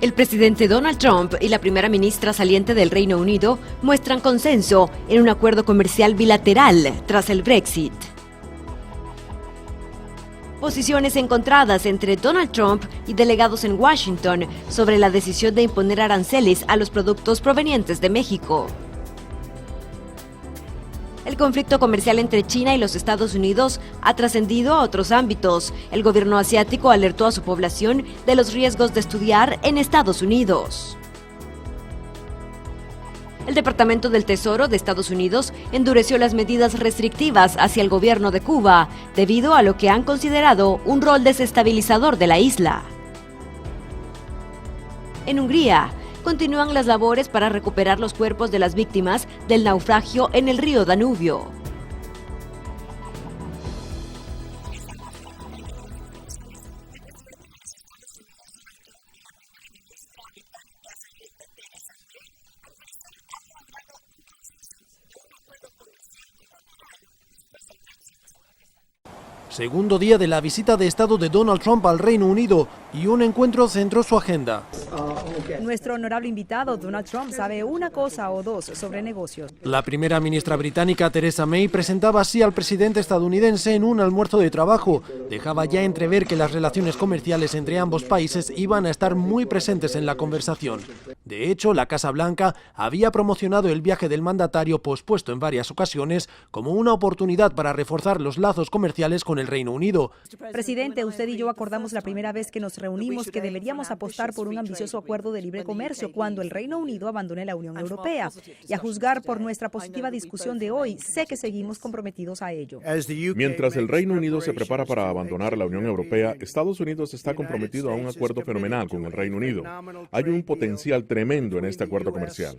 El presidente Donald Trump y la primera ministra saliente del Reino Unido muestran consenso en un acuerdo comercial bilateral tras el Brexit. Posiciones encontradas entre Donald Trump y delegados en Washington sobre la decisión de imponer aranceles a los productos provenientes de México. El conflicto comercial entre China y los Estados Unidos ha trascendido a otros ámbitos. El gobierno asiático alertó a su población de los riesgos de estudiar en Estados Unidos. El Departamento del Tesoro de Estados Unidos endureció las medidas restrictivas hacia el gobierno de Cuba, debido a lo que han considerado un rol desestabilizador de la isla. En Hungría, continúan las labores para recuperar los cuerpos de las víctimas del naufragio en el río Danubio. Segundo día de la visita de Estado de Donald Trump al Reino Unido y un encuentro centró su agenda. Nuestro honorable invitado, Donald Trump, sabe una cosa o dos sobre negocios. La primera ministra británica, Theresa May, presentaba así al presidente estadounidense en un almuerzo de trabajo. Dejaba ya entrever que las relaciones comerciales entre ambos países iban a estar muy presentes en la conversación. De hecho, la Casa Blanca había promocionado el viaje del mandatario, pospuesto en varias ocasiones, como una oportunidad para reforzar los lazos comerciales con el Reino Unido. Presidente, usted y yo acordamos la primera vez que nos reunimos que deberíamos apostar por un ambicioso acuerdo de libre comercio cuando el Reino Unido abandone la Unión Europea. Y a juzgar por nuestra positiva discusión de hoy, sé que seguimos comprometidos a ello. Mientras el Reino Unido se prepara para abandonar la Unión Europea, Estados Unidos está comprometido a un acuerdo fenomenal con el Reino Unido. Hay un potencial tremendo en este acuerdo comercial.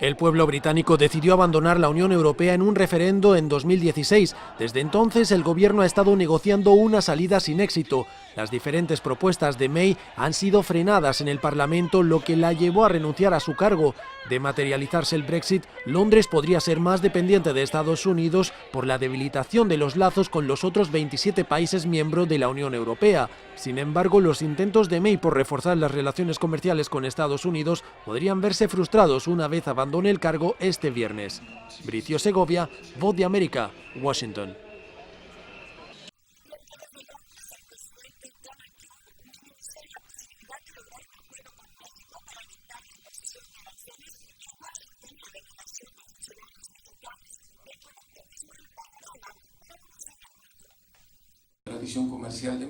El pueblo británico decidió abandonar la Unión Europea en un referendo en 2016. Desde entonces, el gobierno ha estado negociando una salida sin éxito. Las diferentes propuestas de May han sido frenadas en el Parlamento, lo que la llevó a renunciar a su cargo. De materializarse el Brexit, Londres podría ser más dependiente de Estados Unidos por la debilitación de los lazos con los otros 27 países miembros de la Unión Europea. Sin embargo, los intentos de May por reforzar las relaciones comerciales con Estados Unidos podrían verse frustrados una vez abandone el cargo este viernes. Bricio Segovia, Voz de América, Washington.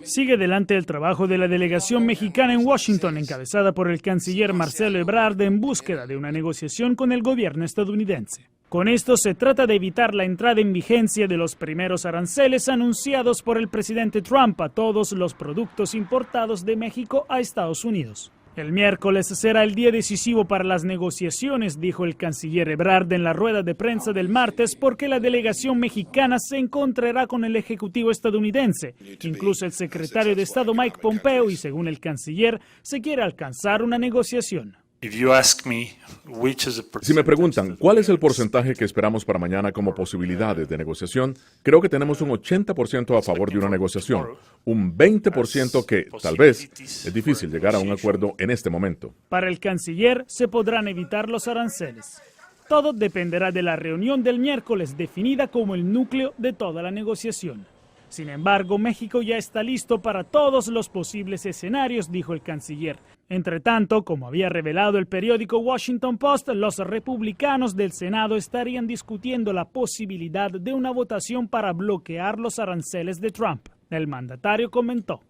Sigue adelante el trabajo de la delegación mexicana en Washington, encabezada por el canciller Marcelo Ebrard, en búsqueda de una negociación con el gobierno estadounidense. Con esto se trata de evitar la entrada en vigencia de los primeros aranceles anunciados por el presidente Trump a todos los productos importados de México a Estados Unidos. El miércoles será el día decisivo para las negociaciones, dijo el canciller Ebrard en la rueda de prensa del martes, porque la delegación mexicana se encontrará con el ejecutivo estadounidense. Incluso el secretario de Estado Mike Pompeo, y según el canciller, se quiere alcanzar una negociación. Si me preguntan cuál es el porcentaje que esperamos para mañana como posibilidades de negociación, creo que tenemos un 80% a favor de una negociación, un 20% que, tal vez, es difícil llegar a un acuerdo en este momento. Para el canciller, se podrán evitar los aranceles. Todo dependerá de la reunión del miércoles, definida como el núcleo de toda la negociación. Sin embargo, México ya está listo para todos los posibles escenarios, dijo el canciller. Entre tanto, como había revelado el periódico Washington Post, los republicanos del Senado estarían discutiendo la posibilidad de una votación para bloquear los aranceles de Trump. El mandatario comentó: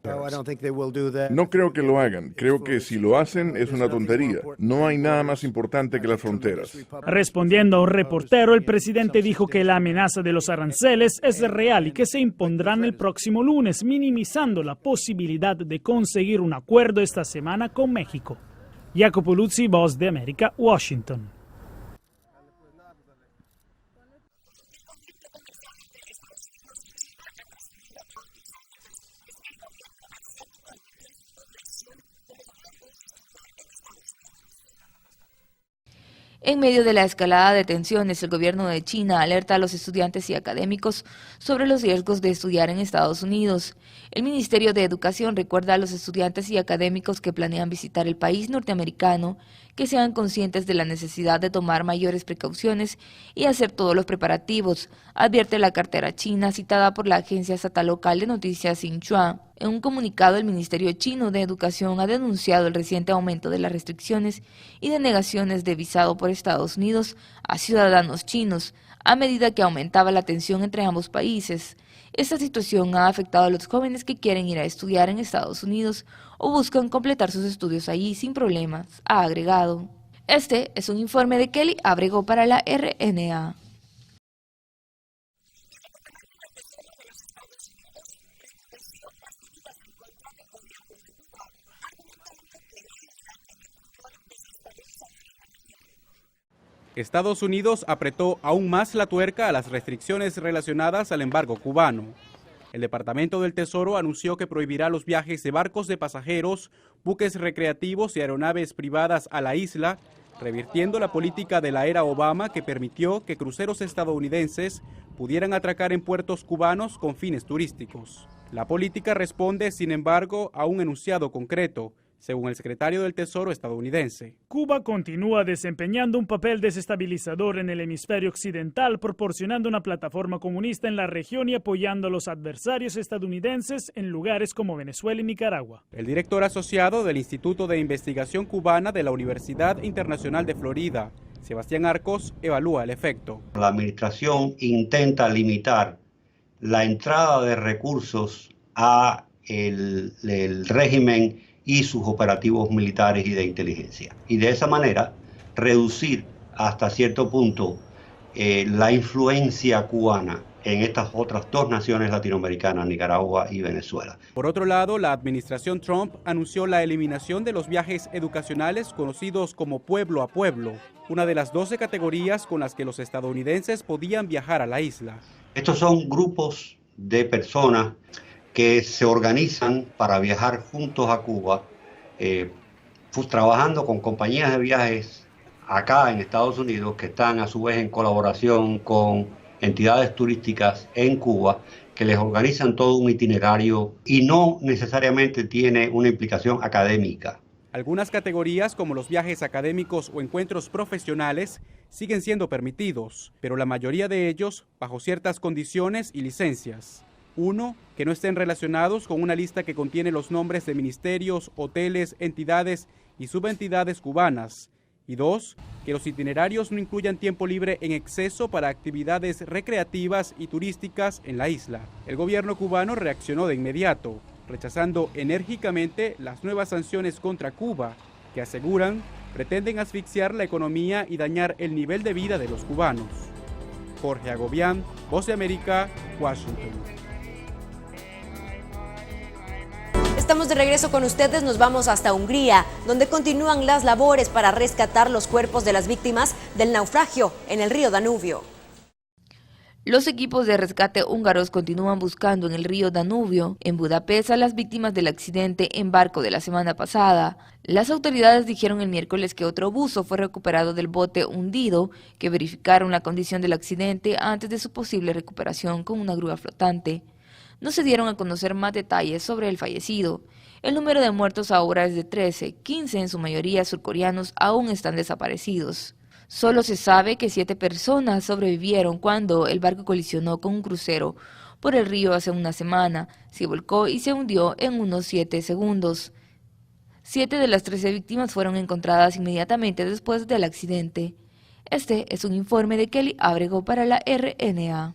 No creo que lo hagan. Creo que si lo hacen es una tontería. No hay nada más importante que las fronteras. Respondiendo a un reportero, el presidente dijo que la amenaza de los aranceles es real y que se impondrán el próximo lunes, minimizando la posibilidad de conseguir un acuerdo esta semana con México. Jacopo Luzzi, Voz de América, Washington. En medio de la escalada de tensiones, el gobierno de China alerta a los estudiantes y académicos sobre los riesgos de estudiar en Estados Unidos. El Ministerio de Educación recuerda a los estudiantes y académicos que planean visitar el país norteamericano que sean conscientes de la necesidad de tomar mayores precauciones y hacer todos los preparativos, advierte la cartera china citada por la agencia estatal local de noticias Xinhua. En un comunicado, el Ministerio Chino de Educación ha denunciado el reciente aumento de las restricciones y denegaciones de visado por Estados Unidos a ciudadanos chinos, a medida que aumentaba la tensión entre ambos países. Esta situación ha afectado a los jóvenes que quieren ir a estudiar en Estados Unidos o buscan completar sus estudios allí sin problemas, ha agregado. Este es un informe de Kelly Abrego para la RNA. Estados Unidos apretó aún más la tuerca a las restricciones relacionadas al embargo cubano. El Departamento del Tesoro anunció que prohibirá los viajes de barcos de pasajeros, buques recreativos y aeronaves privadas a la isla, revirtiendo la política de la era Obama que permitió que cruceros estadounidenses pudieran atracar en puertos cubanos con fines turísticos. La política responde, sin embargo, a un enunciado concreto, según el secretario del Tesoro estadounidense. Cuba continúa desempeñando un papel desestabilizador en el hemisferio occidental, proporcionando una plataforma comunista en la región y apoyando a los adversarios estadounidenses en lugares como Venezuela y Nicaragua. El director asociado del Instituto de Investigación Cubana de la Universidad Internacional de Florida, Sebastián Arcos, evalúa el efecto. La administración intenta limitar la entrada de recursos a el régimen y sus operativos militares y de inteligencia. Y de esa manera reducir hasta cierto punto la influencia cubana en estas otras dos naciones latinoamericanas, Nicaragua y Venezuela. Por otro lado, la administración Trump anunció la eliminación de los viajes educacionales conocidos como pueblo a pueblo, una de las 12 categorías con las que los estadounidenses podían viajar a la isla. Estos son grupos de personas que se organizan para viajar juntos a Cuba, trabajando con compañías de viajes acá en Estados Unidos que están a su vez en colaboración con entidades turísticas en Cuba que les organizan todo un itinerario y no necesariamente tiene una implicación académica. Algunas categorías como los viajes académicos o encuentros profesionales siguen siendo permitidos, pero la mayoría de ellos bajo ciertas condiciones y licencias. 1, que no estén relacionados con una lista que contiene los nombres de ministerios, hoteles, entidades y subentidades cubanas. Y 2, que los itinerarios no incluyan tiempo libre en exceso para actividades recreativas y turísticas en la isla. El gobierno cubano reaccionó de inmediato, rechazando enérgicamente las nuevas sanciones contra Cuba, que aseguran pretenden asfixiar la economía y dañar el nivel de vida de los cubanos. Jorge Agobián, Voz de América, Washington. Estamos de regreso con ustedes, nos vamos hasta Hungría, donde continúan las labores para rescatar los cuerpos de las víctimas del naufragio en el río Danubio. Los equipos de rescate húngaros continúan buscando en el río Danubio, en Budapest, a las víctimas del accidente en barco de la semana pasada. Las autoridades dijeron el miércoles que otro buzo fue recuperado del bote hundido, que verificaron la condición del accidente antes de su posible recuperación con una grúa flotante. No se dieron a conocer más detalles sobre el fallecido. El número de muertos ahora es de 13, 15 en su mayoría surcoreanos aún están desaparecidos. Solo se sabe que 7 personas sobrevivieron cuando el barco colisionó con un crucero por el río hace una semana, se volcó y se hundió en unos 7 segundos. 7 de las 13 víctimas fueron encontradas inmediatamente después del accidente. Este es un informe de Kelly Abrego para la RNA.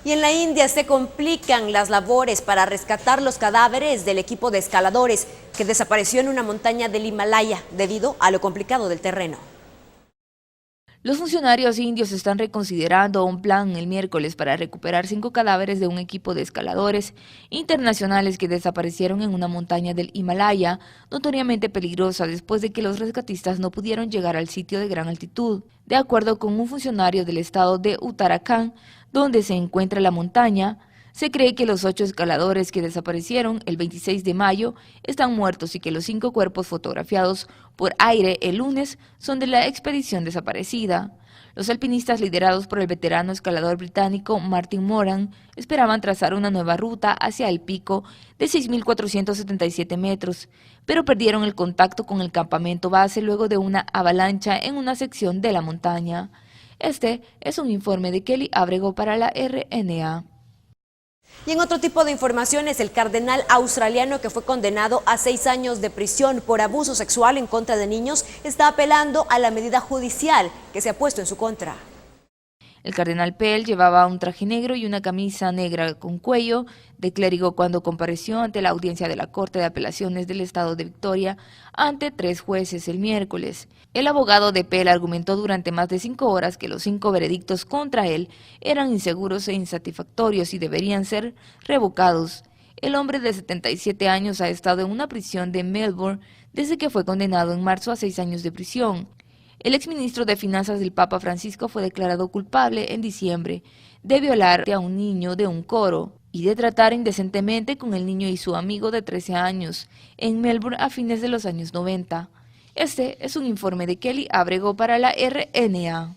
Y en la India se complican las labores para rescatar los cadáveres del equipo de escaladores que desapareció en una montaña del Himalaya debido a lo complicado del terreno. Los funcionarios indios están reconsiderando un plan el miércoles para recuperar 5 cadáveres de un equipo de escaladores internacionales que desaparecieron en una montaña del Himalaya, notoriamente peligrosa después de que los rescatistas no pudieron llegar al sitio de gran altitud. De acuerdo con un funcionario del estado de Uttarakhand, donde se encuentra la montaña, Se cree que los 8 escaladores que desaparecieron el 26 de mayo están muertos y que los 5 cuerpos fotografiados por aire el lunes son de la expedición desaparecida. Los alpinistas liderados por el veterano escalador británico Martin Moran esperaban trazar una nueva ruta hacia el pico de 6.477 metros, pero perdieron el contacto con el campamento base luego de una avalancha en una sección de la montaña. Este es un informe de Kelly Abrego para la RNA. Y en otro tipo de informaciones, el cardenal australiano que fue condenado a 6 años de prisión por abuso sexual en contra de niños está apelando a la medida judicial que se ha puesto en su contra. El cardenal Pell llevaba un traje negro y una camisa negra con cuello de clérigo cuando compareció ante la audiencia de la Corte de Apelaciones del Estado de Victoria ante 3 jueces el miércoles. El abogado de Pell argumentó durante más de 5 horas que los 5 veredictos contra él eran inseguros e insatisfactorios y deberían ser revocados. El hombre de 77 años ha estado en una prisión de Melbourne desde que fue condenado en marzo a 6 años de prisión. El exministro de Finanzas del Papa Francisco fue declarado culpable en diciembre de violar a un niño de un coro y de tratar indecentemente con el niño y su amigo de 13 años en Melbourne a fines de los años 90. Este es un informe de Kelly Abrego para la RNA.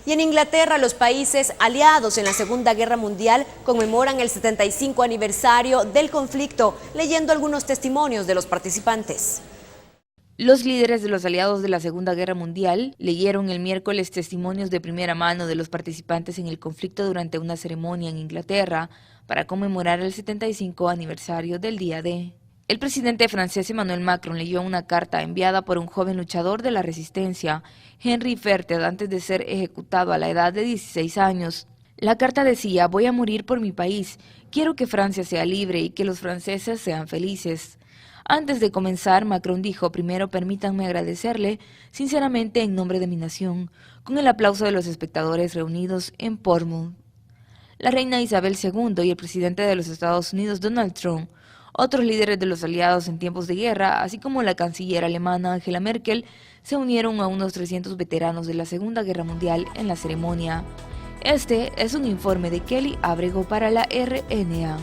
Y en Inglaterra, los países aliados en la Segunda Guerra Mundial conmemoran el 75 aniversario del conflicto, leyendo algunos testimonios de los participantes. Los líderes de los aliados de la Segunda Guerra Mundial leyeron el miércoles testimonios de primera mano de los participantes en el conflicto durante una ceremonia en Inglaterra para conmemorar el 75 aniversario del Día D. El presidente francés Emmanuel Macron leyó una carta enviada por un joven luchador de la resistencia, Henri Verted, antes de ser ejecutado a la edad de 16 años. La carta decía: «Voy a morir por mi país, quiero que Francia sea libre y que los franceses sean felices». Antes de comenzar, Macron dijo: «Primero permítanme agradecerle sinceramente en nombre de mi nación», con el aplauso de los espectadores reunidos en Portsmouth. La reina Isabel II y el presidente de los Estados Unidos, Donald Trump, otros líderes de los aliados en tiempos de guerra, así como la canciller alemana Angela Merkel, se unieron a unos 300 veteranos de la Segunda Guerra Mundial en la ceremonia. Este es un informe de Kelly Abrego para la RNA.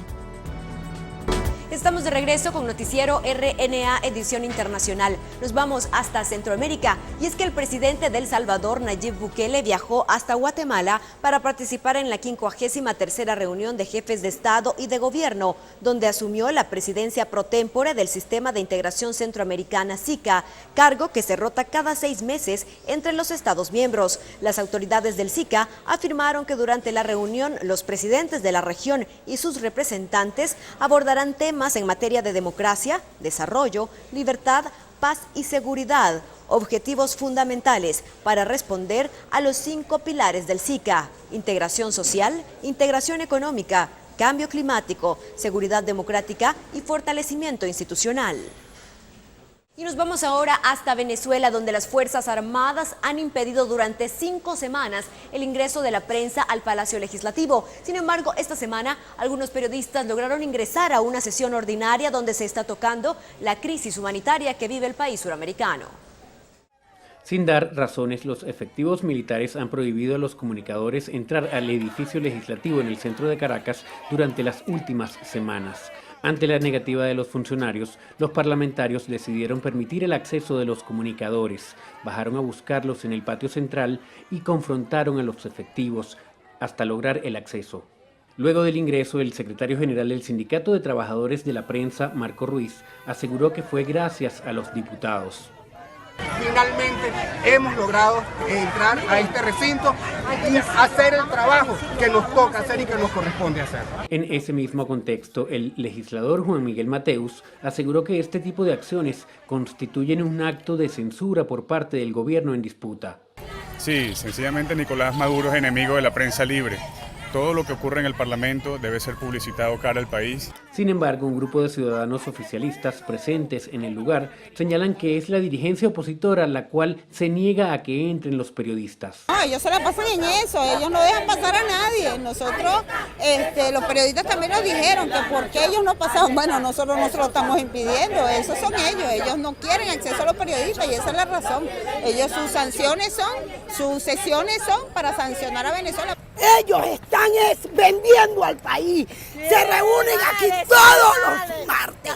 Estamos de regreso con Noticiero RNA Edición Internacional. Nos vamos hasta Centroamérica y es que el presidente de El Salvador, Nayib Bukele, viajó hasta Guatemala para participar en la 53ª reunión de jefes de Estado y de Gobierno, donde asumió la presidencia pro tempore del Sistema de Integración Centroamericana SICA, cargo que se rota cada 6 meses entre los Estados miembros. Las autoridades del SICA afirmaron que durante la reunión los presidentes de la región y sus representantes abordarán temas en materia de democracia, desarrollo, libertad, paz y seguridad, objetivos fundamentales para responder a los 5 pilares del SICA: integración social, integración económica, cambio climático, seguridad democrática y fortalecimiento institucional. Y nos vamos ahora hasta Venezuela, donde las Fuerzas Armadas han impedido durante 5 semanas el ingreso de la prensa al Palacio Legislativo. Sin embargo, esta semana algunos periodistas lograron ingresar a una sesión ordinaria donde se está tocando la crisis humanitaria que vive el país suramericano. Sin dar razones, los efectivos militares han prohibido a los comunicadores entrar al edificio legislativo en el centro de Caracas durante las últimas semanas. Ante la negativa de los funcionarios, los parlamentarios decidieron permitir el acceso de los comunicadores, bajaron a buscarlos en el patio central y confrontaron a los efectivos hasta lograr el acceso. Luego del ingreso, el secretario general del Sindicato de Trabajadores de la Prensa, Marco Ruiz, aseguró que fue gracias a los diputados. Finalmente hemos logrado entrar a este recinto y hacer el trabajo que nos toca hacer y que nos corresponde hacer. En ese mismo contexto, el legislador Juan Miguel Mateus aseguró que este tipo de acciones constituyen un acto de censura por parte del gobierno en disputa. Sí, sencillamente Nicolás Maduro es enemigo de la prensa libre. Todo lo que ocurre en el Parlamento debe ser publicitado cara al país. Sin embargo, un grupo de ciudadanos oficialistas presentes en el lugar señalan que es la dirigencia opositora la cual se niega a que entren los periodistas. No, ellos se la pasan en eso, ellos no dejan pasar a nadie. Nosotros, los periodistas también nos dijeron que por qué ellos no pasaban. Bueno, nosotros lo estamos impidiendo, esos son ellos no quieren acceso a los periodistas y esa es la razón. Ellos sus sanciones son, sus sesiones son para sancionar a Venezuela. Ellos están vendiendo al país. Se reúnen aquí todos los martes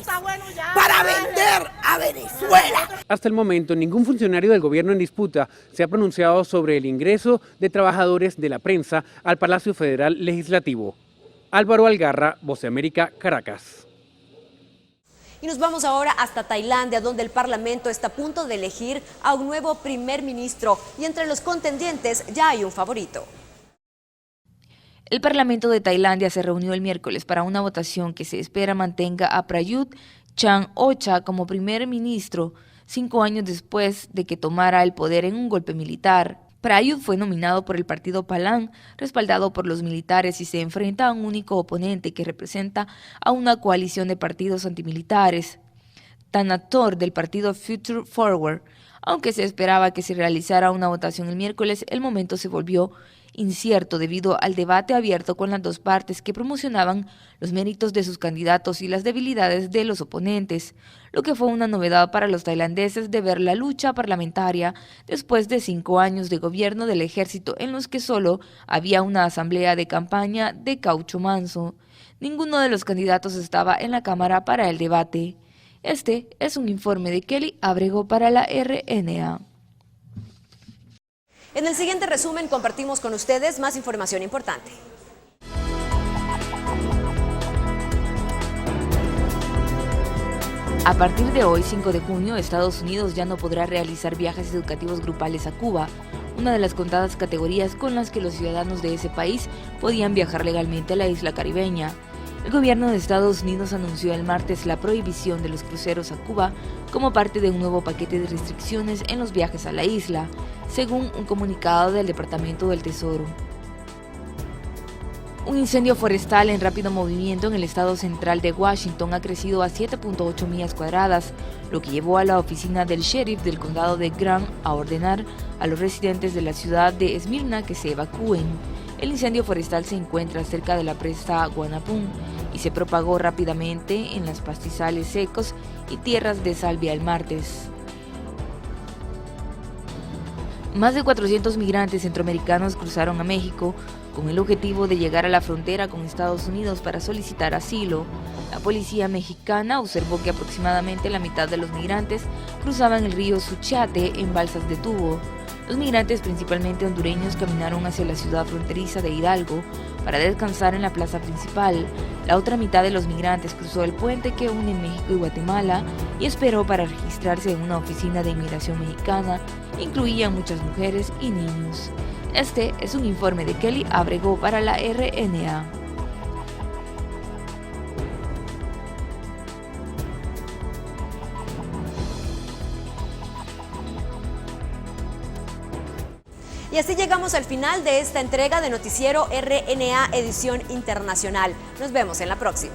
para vender a Venezuela. Hasta el momento, ningún funcionario del gobierno en disputa se ha pronunciado sobre el ingreso de trabajadores de la prensa al Palacio Federal Legislativo. Álvaro Algarra, Voz de América, Caracas. Y nos vamos ahora hasta Tailandia, donde el Parlamento está a punto de elegir a un nuevo primer ministro y entre los contendientes ya hay un favorito. El Parlamento de Tailandia se reunió el miércoles para una votación que se espera mantenga a Prayut Chan-o-cha como primer ministro 5 años después de que tomara el poder en un golpe militar. Prayut fue nominado por el partido Palang, respaldado por los militares, y se enfrenta a un único oponente que representa a una coalición de partidos antimilitares, Thanator del partido Future Forward. Aunque se esperaba que se realizara una votación el miércoles, el momento se volvió incierto debido al debate abierto con las dos partes que promocionaban los méritos de sus candidatos y las debilidades de los oponentes, lo que fue una novedad para los tailandeses de ver la lucha parlamentaria después de 5 años de gobierno del ejército en los que solo había una asamblea de campaña de caucho manso. Ninguno de los candidatos estaba en la Cámara para el debate. Este es un informe de Kelly Abrego para la RNA. En el siguiente resumen compartimos con ustedes más información importante. A partir de hoy, 5 de junio, Estados Unidos ya no podrá realizar viajes educativos grupales a Cuba, una de las contadas categorías con las que los ciudadanos de ese país podían viajar legalmente a la isla caribeña. El gobierno de Estados Unidos anunció el martes la prohibición de los cruceros a Cuba como parte de un nuevo paquete de restricciones en los viajes a la isla, según un comunicado del Departamento del Tesoro. Un incendio forestal en rápido movimiento en el estado central de Washington ha crecido a 7.8 millas cuadradas, lo que llevó a la oficina del sheriff del condado de Grant a ordenar a los residentes de la ciudad de Esmirna que se evacúen. El incendio forestal se encuentra cerca de la presa Guanapum y se propagó rápidamente en los pastizales secos y tierras de salvia el martes. Más de 400 migrantes centroamericanos cruzaron a México con el objetivo de llegar a la frontera con Estados Unidos para solicitar asilo. La policía mexicana observó que aproximadamente la mitad de los migrantes cruzaban el río Suchiate en balsas de tubo. Los migrantes, principalmente hondureños, caminaron hacia la ciudad fronteriza de Hidalgo para descansar en la plaza principal. La otra mitad de los migrantes cruzó el puente que une México y Guatemala y esperó para registrarse en una oficina de inmigración mexicana. Incluían muchas mujeres y niños. Este es un informe de Kelly Abrego para la RNA. Y así llegamos al final de esta entrega de Noticiero RNA Edición Internacional. Nos vemos en la próxima.